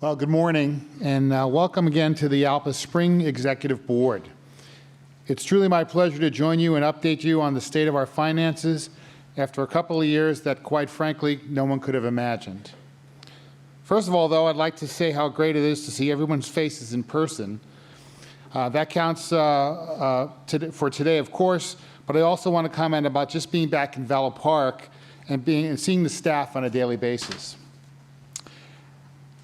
Well, good morning, and welcome again to the ALPA Spring Executive Board. It's truly my pleasure to join you and update you on the state of our finances after a couple of years that, quite frankly, no one could have imagined. First of all, though, I'd like to say how great it is to see everyone's faces in person. That counts for today, of course, but I also want to comment about just being back in Valla Park and seeing the staff on a daily basis.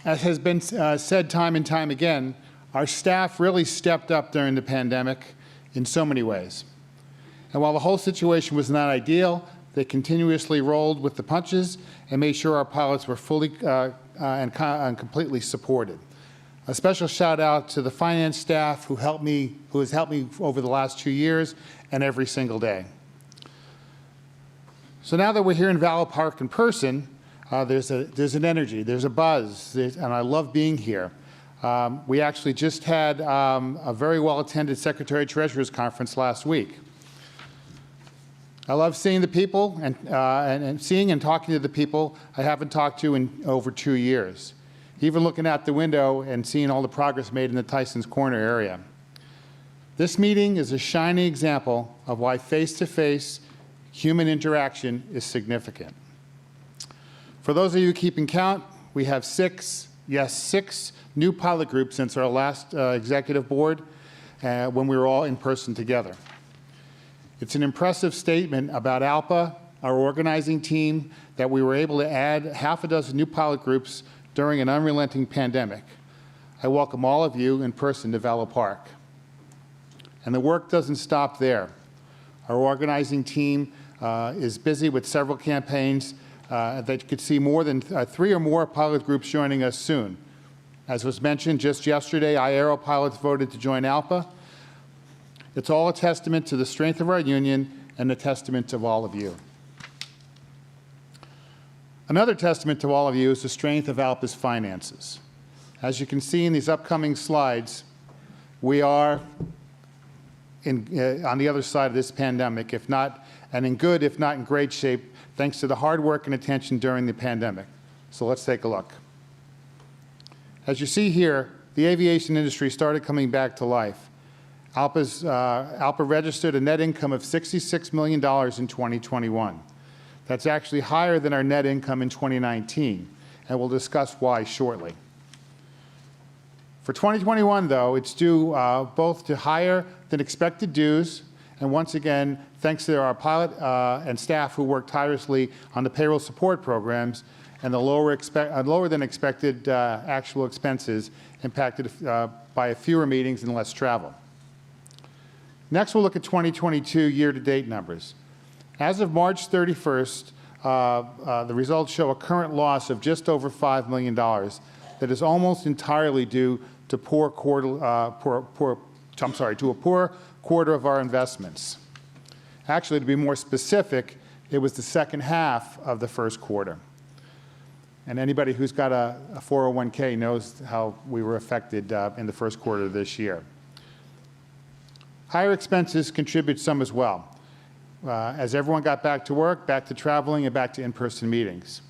As has been said time and time again, our staff really stepped up during the pandemic in so many ways. And while the whole situation was not ideal, they continuously rolled with the punches and made sure our pilots were fully and completely supported. A special shout out to the finance staff who has helped me over the last 2 years and every single day. So now that we're here in Valla Park in person, there's an energy, there's a buzz, and I love being here. We actually just had a very well-attended Secretary-Treasurer's conference last week. I love seeing the people and seeing and talking to the people I haven't talked to in over 2 years. Even looking out the window and seeing all the progress made in the Tyson's Corner area. This meeting is a shining example of why face-to-face human interaction is significant. For those of you keeping count, we have six new pilot groups since our last executive board when we were all in person together. It's an impressive statement about ALPA, our organizing team, that we were able to add half a dozen new pilot groups during an unrelenting pandemic. I welcome all of you in person to Valla Park. And the work doesn't stop there. Our organizing team is busy with several campaigns that you could see more than 3 or more pilot groups joining us soon. As was mentioned just yesterday, IAERO pilots voted to join ALPA. It's all a testament to the strength of our union and a testament of all of you. Another testament to all of you is the strength of ALPA's finances. As you can see in these upcoming slides, we are on the other side of this pandemic, in good, if not in great shape, thanks to the hard work and attention during the pandemic. So let's take a look. As you see here, the aviation industry started coming back to life. ALPA registered a net income of $66 million in 2021. That's actually higher than our net income in 2019, and we'll discuss why shortly. For 2021, though, it's due both to higher than expected dues, and once again, thanks to our pilot and staff who worked tirelessly on the payroll support programs and the lower than expected actual expenses impacted by fewer meetings and less travel. Next, we'll look at 2022 year-to-date numbers. As of March 31st, the results show a current loss of just over $5 million that is almost entirely due to a poor quarter of our investments. Actually, to be more specific, it was the second half of the first quarter. And anybody who's got a 401k knows how we were affected in the first quarter of this year. Higher expenses contribute some as well, as everyone got back to work, back to traveling, and back to in-person meetings.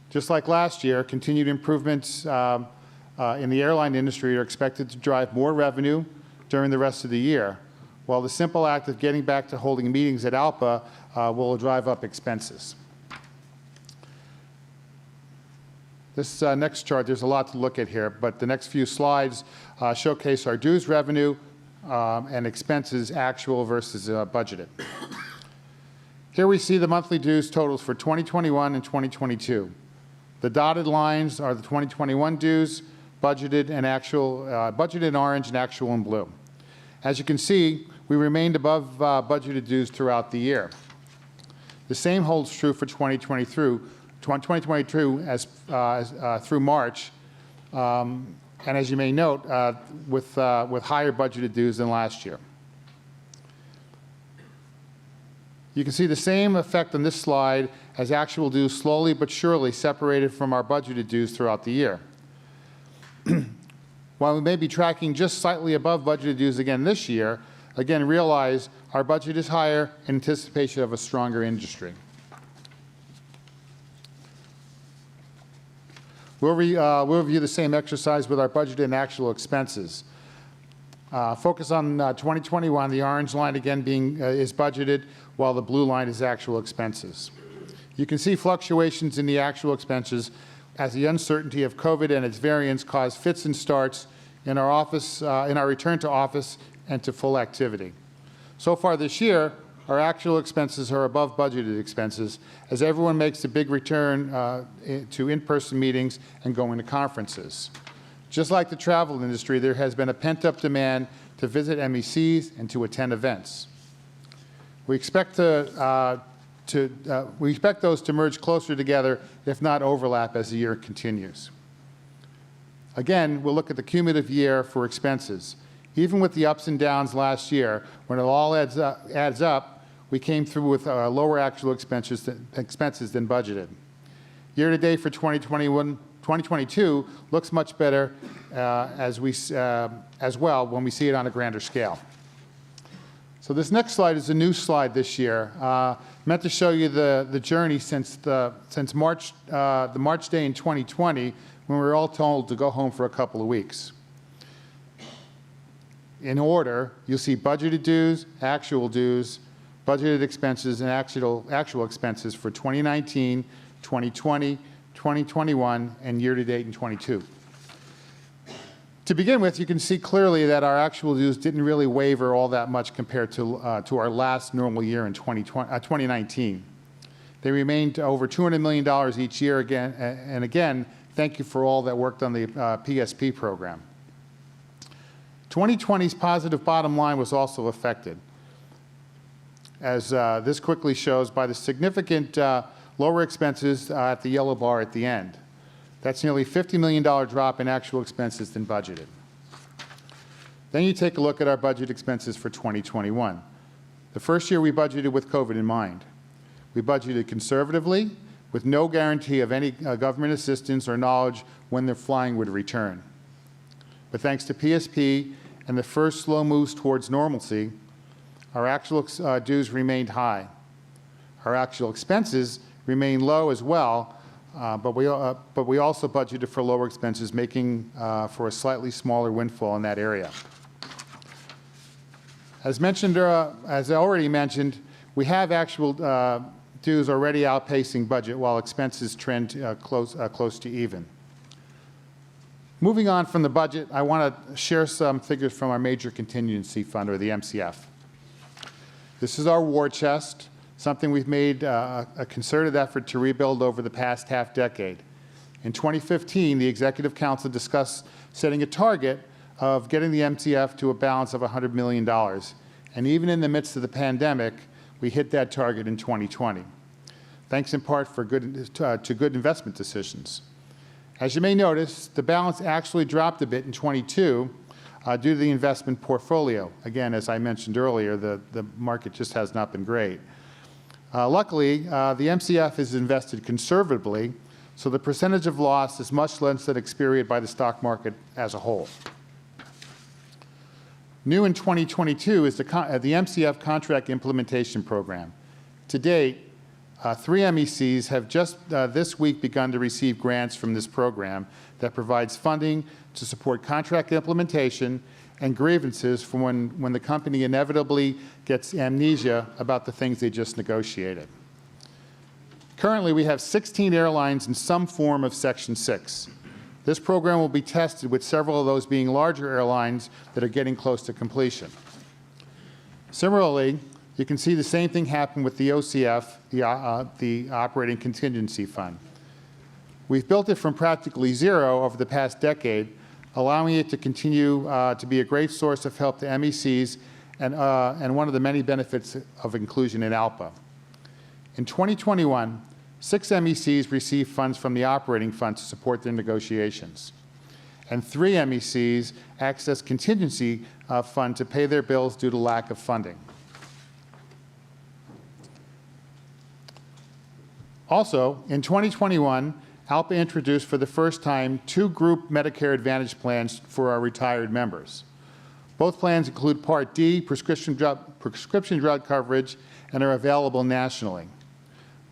Just like last year, continued improvements in the airline industry are expected to drive more revenue during the rest of the year, while the simple act of getting back to holding meetings at ALPA will drive up expenses. This next chart, there's a lot to look at here, but the next few slides showcase our dues revenue and expenses actual versus budgeted. Here we see the monthly dues totals for 2021 and 2022. The dotted lines are the 2021 dues, budgeted and actual, budgeted in orange and actual in blue. As you can see, we remained above budgeted dues throughout the year. The same holds true for 2022 through March, and as you may note, with higher budgeted dues than last year. You can see the same effect on this slide as actual dues slowly but surely separated from our budgeted dues throughout the year. While we may be tracking just slightly above budgeted dues again this year, again realize our budget is higher in anticipation of a stronger industry. We'll review the same exercise with our budget and actual expenses. Focus on 2021, the orange line again is budgeted, while the blue line is actual expenses. You can see fluctuations in the actual expenses as the uncertainty of COVID and its variants cause fits and starts in our return to office and to full activity. So far this year, our actual expenses are above budgeted expenses as everyone makes a big return to in-person meetings and going to conferences. Just like the travel industry, there has been a pent-up demand to visit MECs and to attend events. We expect those to merge closer together, if not overlap, as the year continues. Again, we'll look at the cumulative year for expenses. Even with the ups and downs last year, when it all adds up, we came through with lower actual expenses than budgeted. Year-to-date for 2022 looks much better as well when we see it on a grander scale. So this next slide is a new slide this year, meant to show you the journey since March, the March day in 2020, when we were all told to go home for a couple of weeks. In order, you'll see budgeted dues, budgeted expenses, and actual expenses for 2019, 2020, 2021, and year-to-date in 22. To begin with, you can see clearly that our actual dues didn't really waver all that much compared to our last normal year in 2019. They remained over $200 million each year again, and again, thank you for all that worked on the PSP program. 2020's positive bottom line was also affected, as this quickly shows, by the significant lower expenses at the yellow bar at the end. That's nearly $50 million drop in actual expenses than budgeted. Then you take a look at our budget expenses for 2021. The first year we budgeted with COVID in mind. We budgeted conservatively, with no guarantee of any government assistance or knowledge when their flying would return. But thanks to PSP and the first slow moves towards normalcy, our actual dues remained high. Our actual expenses remained low as well, but we also budgeted for lower expenses, making for a slightly smaller windfall in that area. As I already mentioned, we have actual dues already outpacing budget, while expenses trend close to even. Moving on from the budget, I want to share some figures from our Major Contingency Fund, or the MCF. This is our war chest, something we've made a concerted effort to rebuild over the past half-decade. In 2015, the Executive Council discussed setting a target of getting the MCF to a balance of $100 million. And even in the midst of the pandemic, we hit that target in 2020, thanks in part to good investment decisions. As you may notice, the balance actually dropped a bit in 22 due to the investment portfolio. Again, as I mentioned earlier, the market just has not been great. Luckily, the MCF is invested conservatively, so the percentage of loss is much less than experienced by the stock market as a whole. New in 2022 is the MCF Contract Implementation Program. To date, 3 MECs have just this week begun to receive grants from this program that provides funding to support contract implementation and grievances for when the company inevitably gets amnesia about the things they just negotiated. Currently, we have 16 airlines in some form of Section 6. This program will be tested with several of those being larger airlines that are getting close to completion. Similarly, you can see the same thing happen with the OCF, the Operating Contingency Fund. We've built it from practically zero over the past decade, allowing it to continue to be a great source of help to MECs and one of the many benefits of inclusion in ALPA. In 2021, 6 MECs received funds from the operating fund to support their negotiations, and 3 MECs accessed contingency fund to pay their bills due to lack of funding. Also, in 2021, ALPA introduced for the first time 2 group Medicare Advantage plans for our retired members. Both plans include Part D prescription drug coverage and are available nationally.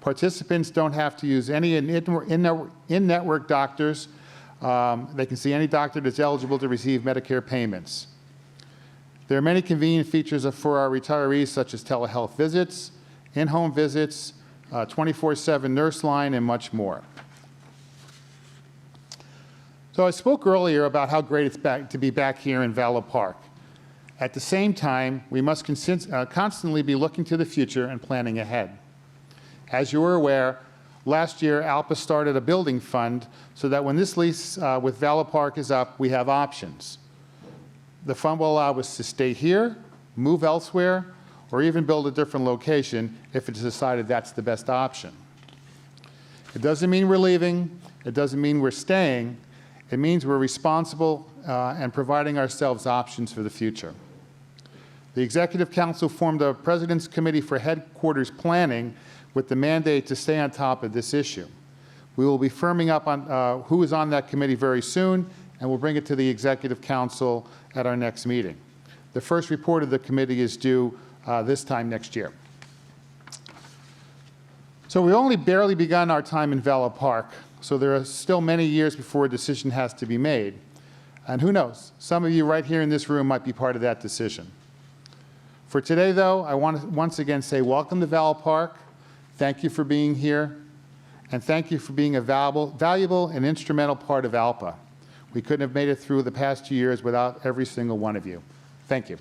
Participants don't have to use any in-network doctors. They can see any doctor that's eligible to receive Medicare payments. There are many convenient features for our retirees, such as telehealth visits, in-home visits, 24/7 nurse line, and much more. So I spoke earlier about how great it's to be back here in Vallow Park. At the same time, we must constantly be looking to the future and planning ahead. As you are aware, last year ALPA started a building fund so that when this lease with Vallow Park is up, we have options. The fund will allow us to stay here, move elsewhere, or even build a different location if it's decided that's the best option. It doesn't mean we're leaving. It doesn't mean we're staying. It means we're responsible and providing ourselves options for the future. The Executive Council formed a President's Committee for Headquarters Planning with the mandate to stay on top of this issue. We will be firming up on who is on that committee very soon, and we'll bring it to the Executive Council at our next meeting. The first report of the committee is due this time next year. So we've only barely begun our time in Vallow Park, so there are still many years before a decision has to be made. And who knows, some of you right here in this room might be part of that decision. For today, though, I want to once again say welcome to Vallow Park. Thank you for being here, and thank you for being a valuable and instrumental part of ALPA. We couldn't have made it through the past 2 years without every single one of you. Thank you.